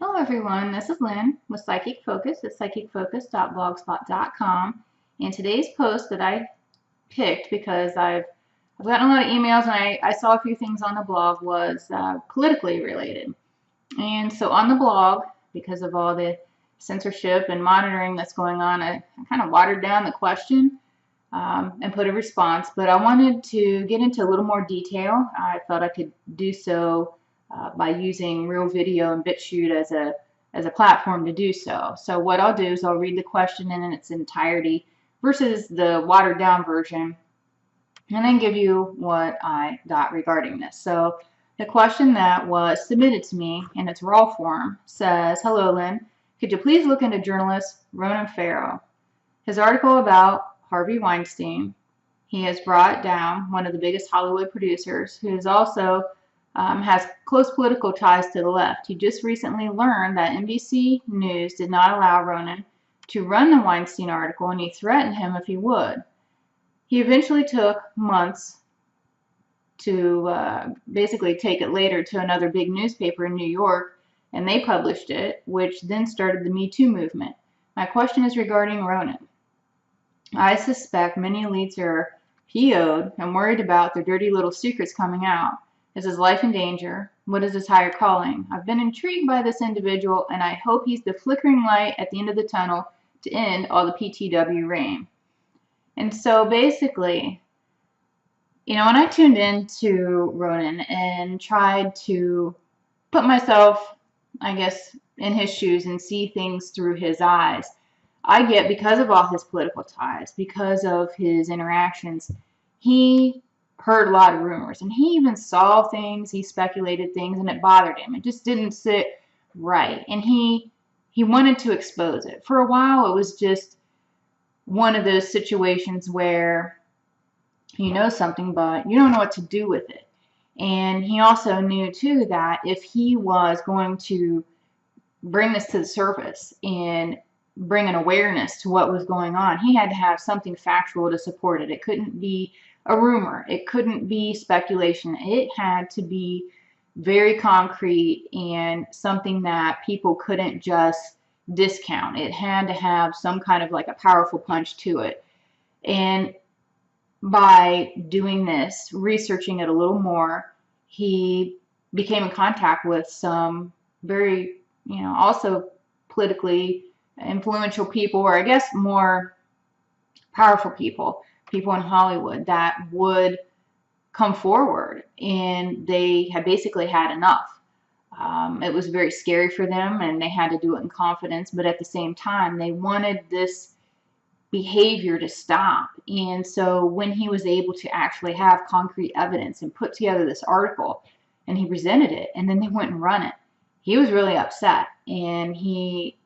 Hello everyone, this is Lynn with Psychic Focus at psychicfocus.blogspot.com, and today's post that I picked because I've gotten a lot of emails and I saw a few things on the blog was politically related. And so on the blog, because of all the censorship and monitoring that's going on, I kind of watered down the question and put a response, but I wanted to get into a little more detail. I thought I could do so by using real video and BitChute as a platform to do so. So what I'll do is I'll read the question in its entirety versus the watered down version, and then give you what I got regarding this. So the question that was submitted to me in its raw form says, "Hello, Lynn. Could you please look into journalist Ronan his article about Harvey Weinstein? He has brought down one of the biggest Hollywood producers who is also has close political ties to the left. He just recently learned that NBC News did not allow Ronan to run the Weinstein article, and he threatened him if he would. He eventually took months to basically take it later to another big newspaper in New York, and they published it, which then started the Me Too movement. My question is regarding Ronan. I suspect many elites are PO'd and worried about their dirty little secrets coming out. Is his life in danger? What is his higher calling? I've been intrigued by this individual, and I hope he's the flickering light at the end of the tunnel to end all the PTW reign." And so basically, when I tuned into Ronan and tried to put myself, I guess, in his shoes and see things through his eyes, I get, because of all his political ties, because of his interactions, he heard a lot of rumors, and he even saw things, he speculated things, and it bothered him. It just didn't sit right, and he wanted to expose it. For a while, it was just one of those situations where you know something, but you don't know what to do with it. And he also knew, too, that if he was going to bring this to the surface and bring an awareness to what was going on, he had to have something factual to support it. It couldn't be a rumor. It couldn't be speculation. It had to be very concrete and something that people couldn't just discount. It had to have some kind of like a powerful punch to it. And by doing this, researching it a little more, he became in contact with some very, also politically influential people, or I guess more powerful people, people in Hollywood that would come forward, and they had basically had enough. It was very scary for them, and they had to do it in confidence, but at the same time, they wanted this behavior to stop. And so when he was able to actually have concrete evidence and put together this article, and he presented it, and then they went and run it, he was really upset. And he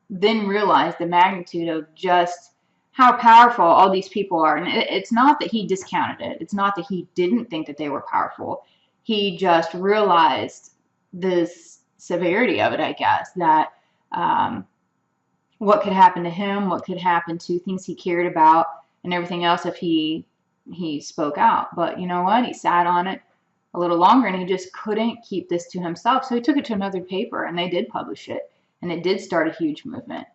then realized the magnitude of just how powerful all these people are. And it's not that he discounted it. It's not that he didn't think that they were powerful. He just realized the severity of it, I guess, that what could happen to him, what could happen to things he cared about, and everything else if he spoke out. But you know what? He sat on it a little longer, and he just couldn't keep this to himself. So he took it to another paper, and they did publish it, and it did start a huge movement.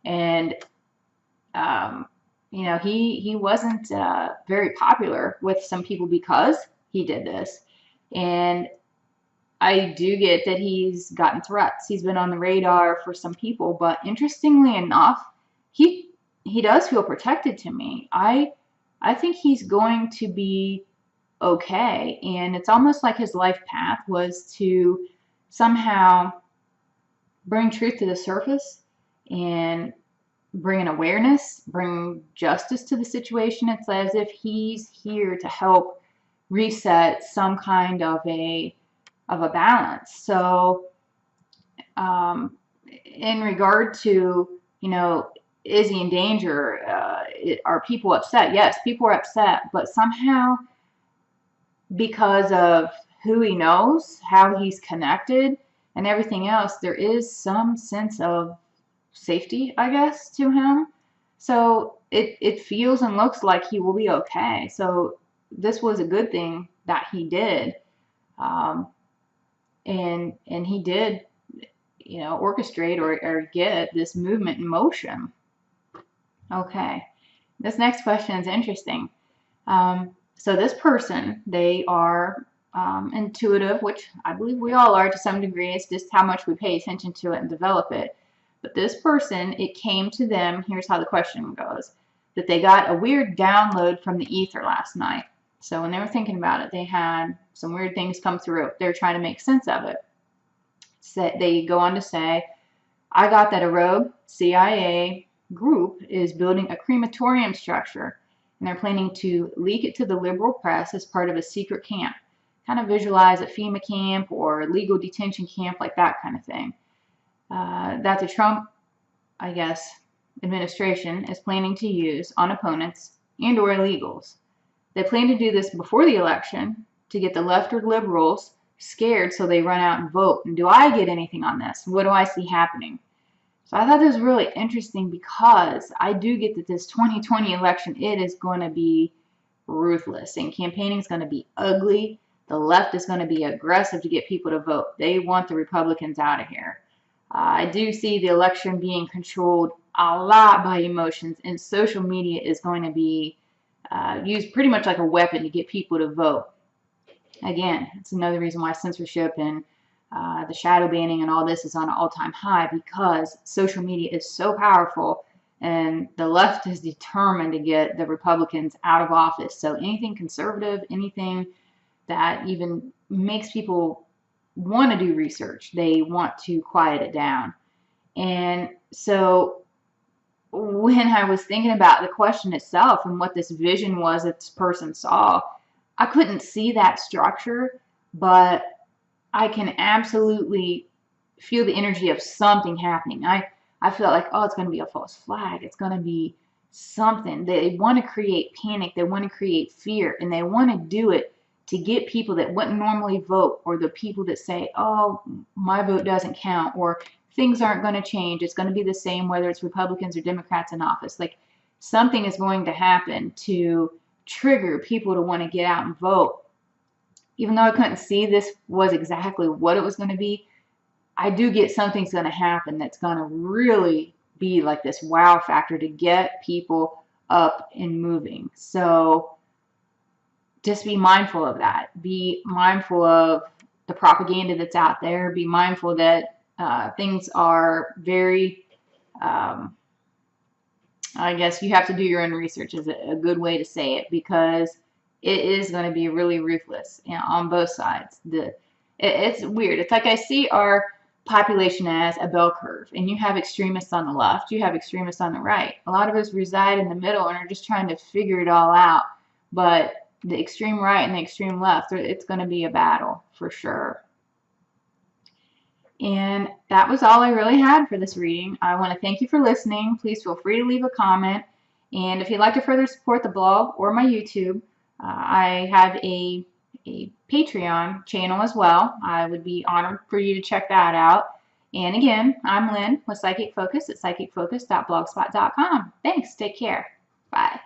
And he wasn't very popular with some people because he did this. And I do get that he's gotten threats. He's been on the radar for some people, but interestingly enough, he does feel protected to me. I think he's going to be okay, and it's almost like his life path was to somehow bring truth to the surface and bring an awareness, bring justice to the situation. It's as if he's here to help reset some kind of a balance. So in regard to, is he in danger? Are people upset? Yes, people are upset, but somehow, because of who he knows, how he's connected, and everything else, there is some sense of safety, I guess, to him. So it feels and looks like he will be okay. So this was a good thing that he did. And he did, orchestrate or get this movement in motion. Okay, this next question is interesting. So this person, they are intuitive, which I believe we all are to some degree. It's just how much we pay attention to it and develop it. But this person, it came to them, here's how the question goes, that they got a weird download from the ether last night. So when they were thinking about it, they had some weird things come through. They're trying to make sense of it. So they go on to say, I got that a rogue CIA group is building a crematorium structure, and they're planning to leak it to the liberal press as part of a secret camp. Kind of visualize a FEMA camp or legal detention camp, like that kind of thing. That the Trump, I guess, administration is planning to use on opponents and or illegals. They plan to do this before the election to get the left or liberals scared so they run out and vote. And do I get anything on this? What do I see happening? So I thought this was really interesting because I do get that this 2020 election, it is going to be ruthless, and campaigning is going to be ugly. The left is going to be aggressive to get people to vote. They want the Republicans out of here. I do see the election being controlled a lot by emotions, and social media is going to be used pretty much like a weapon to get people to vote. Again, it's another reason why censorship and the shadow banning and all this is on an all-time high, because social media is so powerful and the left is determined to get the Republicans out of office. So anything conservative, anything that even makes people want to do research, they want to quiet it down. And so when I was thinking about the question itself and what this vision was that this person saw, I couldn't see that structure, but I can absolutely feel the energy of something happening. I felt like, oh, it's going to be a false flag. It's going to be something. They want to create panic. They want to create fear, and they want to do it to get people that wouldn't normally vote, or the people that say, oh, my vote doesn't count, or things aren't going to change. It's going to be the same whether it's Republicans or Democrats in office. Like, something is going to happen to trigger people to want to get out and vote. Even though I couldn't see this was exactly what it was going to be, I do get something's going to happen that's going to really be like this wow factor to get people up and moving. So just be mindful of that. Be mindful of the propaganda that's out there. Be mindful that things are very, I guess you have to do your own research is a good way to say it, because it is going to be really ruthless, on both sides. It's weird. It's like I see our population as a bell curve, and you have extremists on the left, you have extremists on the right. A lot of us reside in the middle and are just trying to figure it all out. But the extreme right and the extreme left, it's going to be a battle for sure. And that was all I really had for this reading. I want to thank you for listening. Please feel free to leave a comment. And if you'd like to further support the blog or my YouTube, I have a Patreon channel as well. I would be honored for you to check that out. And again, I'm Lynn with Psychic Focus at psychicfocus.blogspot.com. Thanks. Take care. Bye.